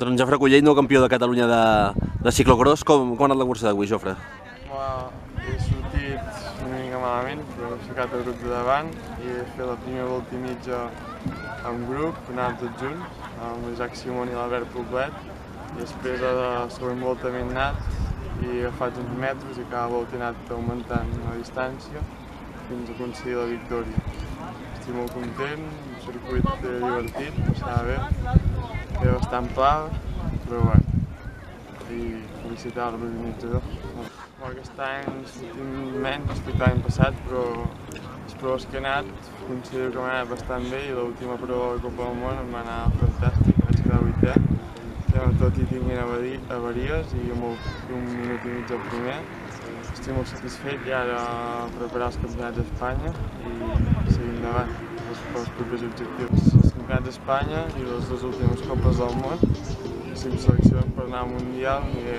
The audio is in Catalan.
Doncs Jofre Cullell, nou campió de Catalunya de ciclocross. Com ha anat la cursa d'avui, Jofre? He sortit una mica malament, però he ficat el grup de davant i he fet la primera volta i mitja en grup, anàvem tots junts, amb l'Isaac Simón i l'Albert Poblet, i després a la següent volta m'he anat i he agafat uns metres i cada volta he anat augmentant la distància fins a aconseguir la victòria. Estic molt content, un circuit divertit, passava bé, era bastant pla, però bé, i felicitar l'organitzador. Aquest any sortim menys que l'any passat, però les proves que he anat considero que m'ha anat bastant bé i l'última prova de la Copa del Món em va anar fantàstic, vaig quedar 8è. Tot i tinguin avaries i amb un minut i mig al primer. Estic molt satisfet i ara preparar els campionats d'Espanya i seguir endavant pels propers objectius. Els campionats d'Espanya i les dues últimes Copes del Món, si em seleccionen per anar al Mundial aniré